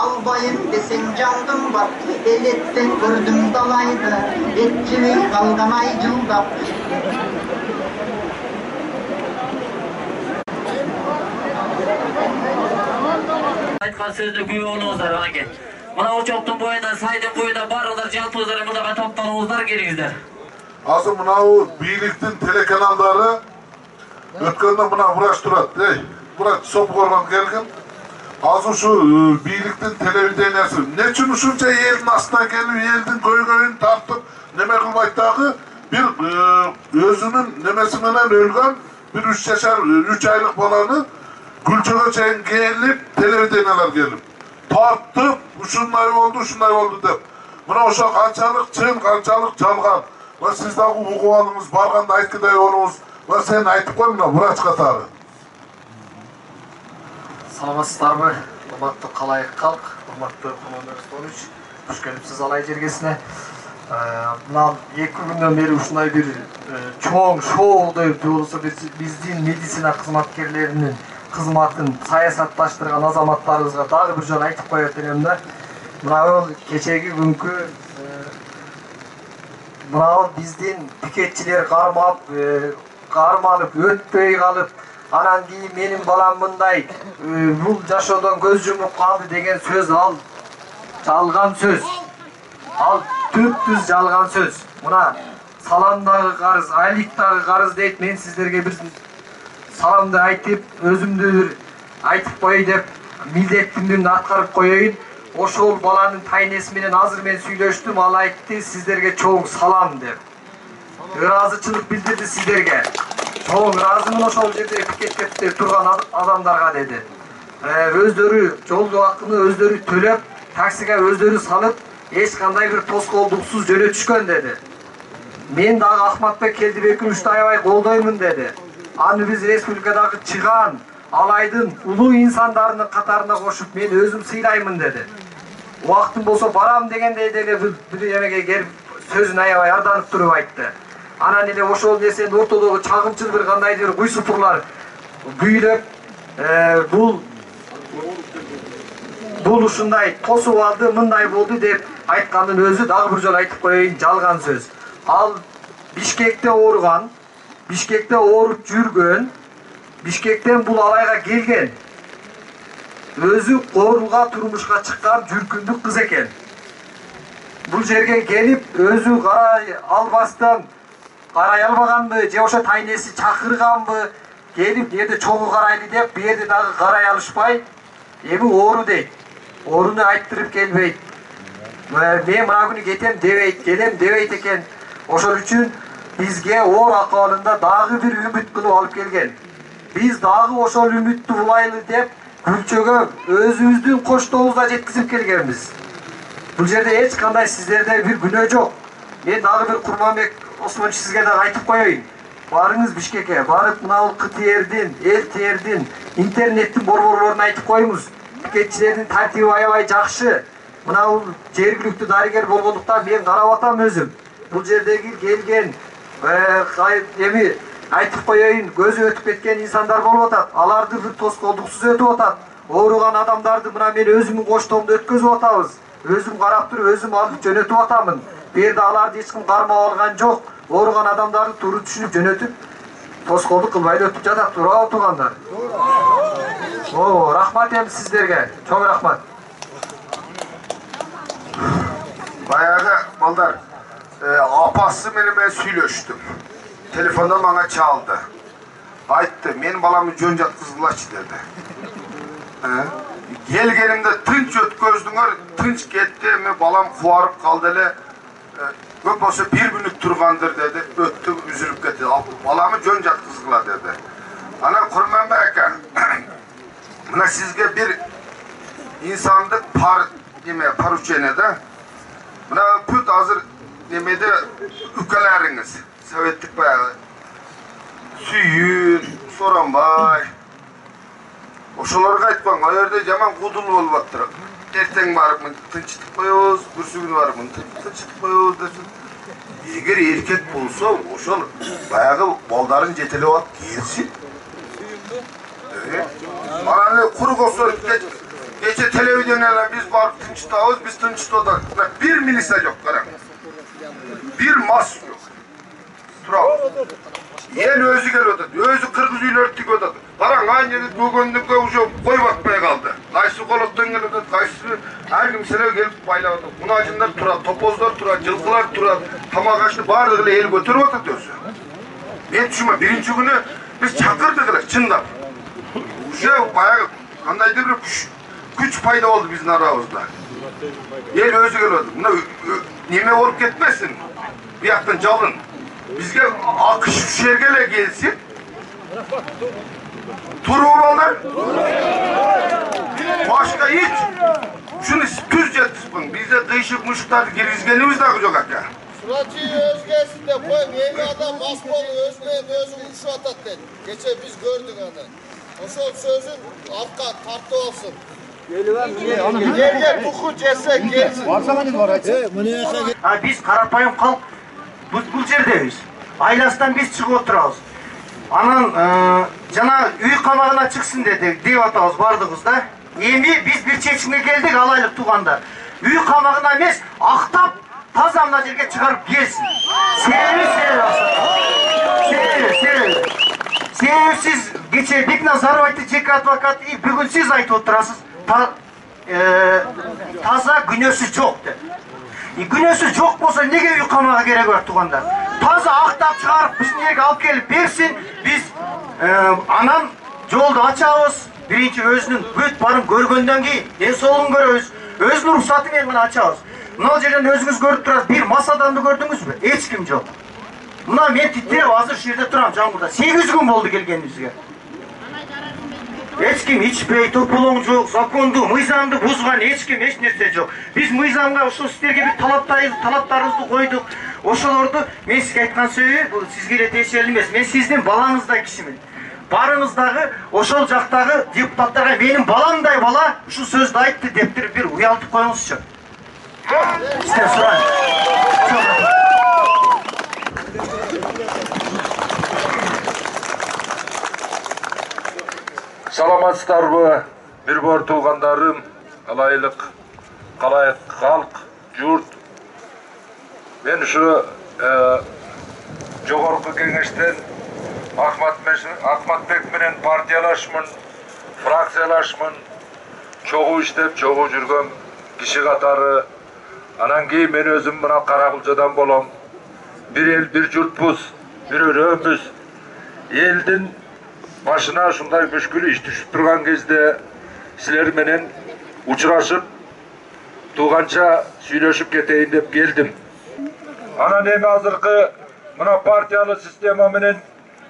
albayım desem candım var. Eletten gördüm dalaydı, etçilik kalgan ay cıldap. Айтқан сөзді күй болыңыздар, аңке. Мына очоқтың бойында, сайдың бойында барыңдар, жалпыңыздар, мынаға топтаныңыздар келіңіздер. Азы мынау бийликтин телеканалдары өткөндө мына врач турат. Врач соп коргон келген. Азы ушу бийликтин телевидениясы эмне үчүн ушунча элдин астына келип, элдин көйгөйүн тартып, неме кылбайт дагы бир өзүнүн немеси менен өлгөн бир 3 жашар 3 айлык баланы Gülçö'ye çeyin gelip, televizyonlar gelip, tartıp, şunday oldu dep. Buna oşa kançalık çın, kançalık çalgan. Ve siz daha bu kuvalınız, barganda aytkiday olunuz. Ve sen aytıp koyma, Buraç Katarı. Саламатсыздар мы? Урматтуу калайык калк, урматтуу командир Стонович, хош келипсиз Алай жергесине. Мына 2 күндөн бери ушундай бир чоң шоудай болсо биздин медицина кызматкерлеринин кызматын саясатташтырган азаматтарыбызга дагы бир жолу айтып коет элем да. Мына кечеги күнкү мына биздин пикетчилер карманып өтпөй калып, анан кийин менин балам мындай бул жашоодон көз жумуп калды деген сөз ал жалган сөз. Ал түптүз жалган сөз. Мына саламдагы карыз, айлыктагы карыз дейт. Мен сиздерге бир саламды айтып, өзүмдү айтып коюй деп милдетимди аткарып коеюн. Ошол баланын тайнеси менен азыр мен сүйлөштүм, ал айтты сиздерге чоң салам деп. Ыраазычылык билдирди сиздерге. Чоң ыраазымын ошол жерде пикеттеп турган адамдарга деди. Өздөрү жол акыны өздөрү төлөп, таксиге өздөрү салып, эч кандай бир тоскоолдуксуз жөнөтүшкөн деди. Мен дагы Ахматбек Келдибеков ушундай аябай колдоймун деди. Аны биз республикадагы чыган, Алайдын улуу инсандарынын катарына кошуп мен өзүм сыйлаймын деди. Убактым болсо барам дегендей деле бир эмеге келип сөзүн аябай арданып туруп айтты. Анан эле ошол нерсенин ортодогу чагымчыл бир кандайдыр куй супурлар бүйлөп, бул ушундай тосуп алды, мындай болду деп айткандын өзү дагы бир жолу айтып коеюн, жалган сөз. Ал Бишкекте ооруган, Бишкекте ооруп жүргөн, Бишкектен бул Алайга келген. Өзү Кооруга турмушка чыккан жүркүндүк кыз экен. Бул жерге келип, өзү карай албастан, карай албаганбы, же ошо тайнеси чакырганбы, келип жерде чогуу карайлы деп, бу жерде дагы карай алышпай, эми оору дейт. Ооруну айттырып келбейт. Мен мына күнү кетем дебейт, келем дебейт экен. Ошол үчүн бизге оор акыбалында дагы бир үмүт кылып алып келген. Биз дагы ошол үмүттү булайлы деп Гүлчөгө өзүбүздүн коштообузда жеткизип келгенбиз. Бул жерде эч кандай сиздерде бир күнөө жок. Мен дагы бир Курманбек Осмонович сизге дагы айтып коеюн. Барыңыз Бишкекке, барып мына КТРдин, ЛТРдин, интернеттин борборлоруна айтып коюңуз. Пикетчилердин тартиби аябай жакшы. Мына бул жергиликтүү дарыгер болгондуктан мен карап атам өзүм. Бул жердеги келген эми айтып коеюн, көзү өтүп кеткен инсандар болуп атат. Аларды бир тоскоолдуксуз өтүп атат. Ооруган адамдарды мына мен өзүмдүн коштоомдо өткөзүп атабыз. Өзүм карап туруп, өзүм алып жөнөтүп атамын. Бу жерде аларды эч ким кармап алган жок. Ооруган адамдарды туура түшүнүп жөнөтүп, тоскоолдук кылбай өтүп жатат. Туурабы туугандар? Рахмат эми сиздерге. Чоң рахмат. Баягы балдар, апасы менен мен сүйлөштүм. Телефонда мага чалды. Айтты, мен баламы жөн жаткызгылачы деди. Келгенимде тынч өткөздүңөр, тынч кетти, мен балам кубарып калды эле. Көп болсо 1 мүнөт тургандыр деди, өттү, үзүлүп кетти. Баламы жөн жаткызгыла деди. Анан Курманбек ака, мына сизге бир инсандык поручение да. Мына бүт азыр немеде үкелериңиз, советтик баягы Сүйүн, Соронбай, ошолорго айтпаң, ал жерде жаман кудул болуп аттыр. Эртең барып тынчытып коебуз, бүрсүгүн барып тынчытып коебуз десин. Эгер эркек болсо, ошол баягы балдарын жетелеп алып келсин. Анан куру болсо кеч Geçe televizyonlarla biz var tınçtağız, biz tınçtağız. Bir milisa yok karan. Bir mas yok. Turab. El özü geliyordu. Özü kırgız üyle örttük ödedi. Karan aynı yeri bugündük uşu koy bakmaya kaldı. Kaysı koluktan geliyordu, kaysı her gün sene gelip payladı. Munacınlar turar, topozlar turar, cılkılar turar. Tamakaşlı bağırdıkla el götürüp atıyorsun. Ben düşünme, birinci günü biz çakırdıklar, çınlar. Uşu bayağı, kandaydı bir güç payda oldu bizim aramızda. El özü geliyordu. Buna nime olup gitmesin. Bir yaktan calın. Bizge akış şergele gelsin. Turbalar. Başka hiç. Şunu düz yetişpin. Bizde kıyışık muşuklar girizgenimiz de yok akka. Suratçıyı özgesinde koy, meyve adam maspolu özünü uşu atat dedi. Geçen biz gördük onu. O sözün arka tartı olsun. Gel buku cesek gelsin. Biz Karapayım halk bu yerdeyiz. Aylas'tan biz çıkıp oturağız. Anan cana üy kamağına çıksın dedi. Deyip atağız bardığız da. Yemi biz bir çeçimge geldik alaylık tuğanda. Üy kamağına emes aktap tazamla жерге çıkarıp gelsin. Sebebi siz geçe Bikna Sarvaytı Cek advokat bugün siz ayıp oturasız. Taza günösü çok dedi. Günösü çok bolsa nege üy kamağa gerek var tuğanda. Taza aktap çıkarıp bizim yerге alıp gelip bersin. Biz anan joldu açabız. Birinci özünün büt barın görgönden keyin en solun görөбүз. Özünün ruhsatı menен gana açabız. Mына жерден өзүңүз көрүп турасыз. Bir мас адамды көрдүңүзбү? Эч ким жок. Мына мен титиреп азыр ушул жерде турам жаңгырда. 8 күн болду келгенибизге. Эч ким ичпей, тополоң жок, законду, мыйзамды бузган эч ким эч нерсе жок. Биз мыйзамга ушул сиздерге бир талаптарыбызды койдук. Ошолорду мен сизге айткан себеби бул сизге эле тиешелүү эмес. Мен сиздин балаңыздай кишимин. Барыңыздагы ошол жактагы депутаттарга менин баламдай бала ушул сөздү айтты деп бир уялтып коюңузчу. Sizden sorayım. Саламатсыздарбы, бир бор туугандарым, алайык, калайык халк, журт. Мен ушу жогорку кеңештен Акматбек менен партиялашмын, фракциялашмын, чогуу иштеп, чогуу жүргөн киши катары. Анан кийин мен өзүм мына Каракулчадан болом. Bir el, bir журтпуз, bir өрөөбүз. Элдин башына ушундай мүшкүл иш түшүп турган кезде силер менен учурашып, тууганча сүйлөшүп кетейин деп келдим. Анан эми азыркы мына партиялык система менен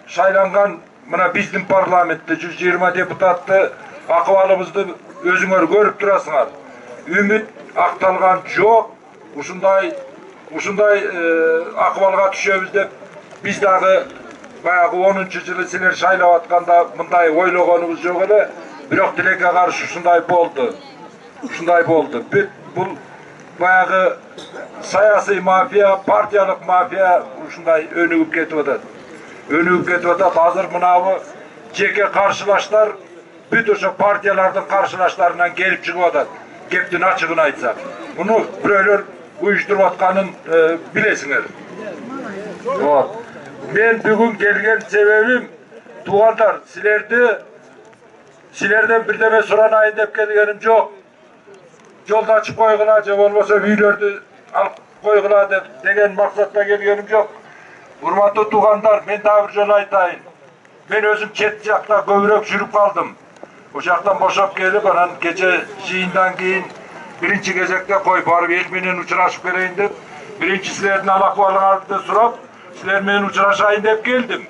шайланган мына биздин парламентте 120 депутатты акыбалыбызды өзүңөр көрүп турасыңар. Үмүт акталган жок. Ушундай акыбалга түшөбүз деп биз дагы баягы 10-жылы силер шайлап атканда мындай ойлогонубуз жок эле. Бирок тилекке каршы ушундай болду. Бул баягы саясий мафия, партиялык мафия ушундай өнүгүп кетип атат. Азыр мынабы жеке каршылаштар бүт ошо партиялардын каршылаштарынан келип чыгып атат. Кептин ачыгын айтсак. Муну бирөөлөр уюштуруп атканын билесиңер. Мен бүгүн келген себебим туугандар, силерден бирдеме суранайын деп келгеним жок. Жолду ачып койгула же болбосо үйлөрдү алып койгула деген максатта келгеним жок. Урматтуу туугандар, мен дагы бир жолу айтайын. Мен өзүм чет жакта көбүрөөк жүрүп калдым. Ошол жактан бошоп келип, анан кече жыйындан кийин биринчи кезекте кой барып эл менен учурашып келейин деп, биринчи силердин ал акыбалыңарды сурап, силер менен учурашайын деп келдим.